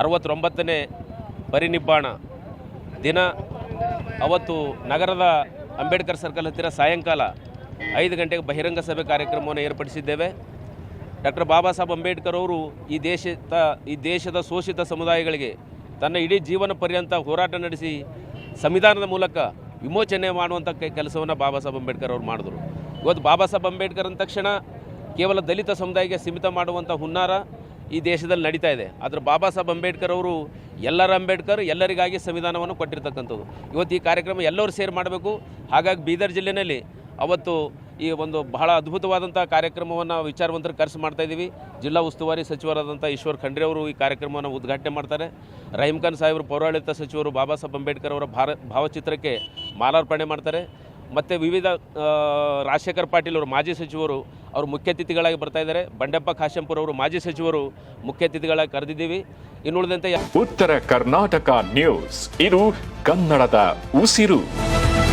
69ನೇ ಪರಿನಿಬ್ಬಾಣ ದಿನ ಅವತ್ತು ನಗರದ ಅಂಬೇಡ್ಕರ್ ಸರ್ಕಲ್ ಹತ್ತಿರ ಸಾಯಂಕಾಲ 5 ಗಂಟೆಗೆ ಬಹಿರಂಗ ಸಭೆ ಕಾರ್ಯಕ್ರಮವನ್ನು ಏರ್ಪಡಿಸಿದ್ದೇವೆ. ಡಾಕ್ಟರ್ ಬಾಬಾ ಸಾಹೇಬ್ ಅಂಬೇಡ್ಕರ್ ಅವರು ಈ ದೇಶದ ಶೋಷಿತ ಸಮುದಾಯಗಳಿಗೆ ತನ್ನ ಇಡೀ ಜೀವನ ಪರ್ಯಂತ ಹೋರಾಟ ನಡೆಸಿ ಸಂವಿಧಾನದ ಮೂಲಕ ವಿಮೋಚನೆ ಮಾಡುವಂಥ ಕೆಲಸವನ್ನು ಬಾಬಾ ಸಾಹೇಬ್ ಅಂಬೇಡ್ಕರ್ ಅವರು ಮಾಡಿದ್ರು. ಇವತ್ತು ಬಾಬಾ ಸಾಹೇಬ್ ಅಂಬೇಡ್ಕರ್ ಅಂದ ತಕ್ಷಣ ಕೇವಲ ದಲಿತ ಸಮುದಾಯಕ್ಕೆ ಸೀಮಿತ ಮಾಡುವಂಥ ಹುನ್ನಾರ ಈ ದೇಶದಲ್ಲಿ ನಡೀತಾ ಇದೆ. ಆದರೆ ಬಾಬಾ ಸಾಹೇಬ್ ಅಂಬೇಡ್ಕರ್ ಅವರು ಎಲ್ಲರ ಅಂಬೇಡ್ಕರ್, ಎಲ್ಲರಿಗಾಗಿ ಸಂವಿಧಾನವನ್ನು ಕೊಟ್ಟಿರ್ತಕ್ಕಂಥದ್ದು. ಇವತ್ತು ಈ ಕಾರ್ಯಕ್ರಮ ಎಲ್ಲರೂ ಸೇರಿ ಮಾಡಬೇಕು. ಹಾಗಾಗಿ ಬೀದರ್ ಜಿಲ್ಲೆಯಲ್ಲಿ ಅವತ್ತು ಈ ಒಂದು ಬಹಳ ಅದ್ಭುತವಾದಂಥ ಕಾರ್ಯಕ್ರಮವನ್ನು ವಿಚಾರವಂತರು ಕರೆಸಿ ಮಾಡ್ತಾಯಿದ್ದೀವಿ. ಜಿಲ್ಲಾ ಉಸ್ತುವಾರಿ ಸಚಿವರಾದಂಥ ಈಶ್ವರ್ ಖಂಡ್ರೆ ಅವರು ಈ ಕಾರ್ಯಕ್ರಮವನ್ನು ಉದ್ಘಾಟನೆ ಮಾಡ್ತಾರೆ. ರಹೀಂ ಖಾನ್ ಸಾಹೇಬರು ಪೌರಾಡಳಿತ ಸಚಿವರು ಬಾಬಾ ಸಾಹೇಬ್ ಅಂಬೇಡ್ಕರ್ ಅವರ ಭಾವಚಿತ್ರಕ್ಕೆ ಮಾಲಾರ್ಪಣೆ ಮಾಡ್ತಾರೆ. ಮತ್ತು ವಿವಿಧ ರಾಜಶೇಖರ್ ಪಾಟೀಲ್ ಅವರು ಮಾಜಿ ಸಚಿವರು ಅವರು ಮುಖ್ಯ ಅತಿಥಿಗಳಾಗಿ ಬರ್ತಾಯಿದ್ದಾರೆ. ಬಂಡೆಪ್ಪ ಖಾಶೆಂಪುರ್ ಅವರು ಮಾಜಿ ಸಚಿವರು ಮುಖ್ಯ ಅತಿಥಿಗಳಾಗಿ ಕರೆದಿದ್ದೀವಿ. ಇನ್ನುಳಿದಂತೆ ಉತ್ತರ ಕರ್ನಾಟಕ ನ್ಯೂಸ್, ಇದು ಕನ್ನಡದ ಉಸಿರು.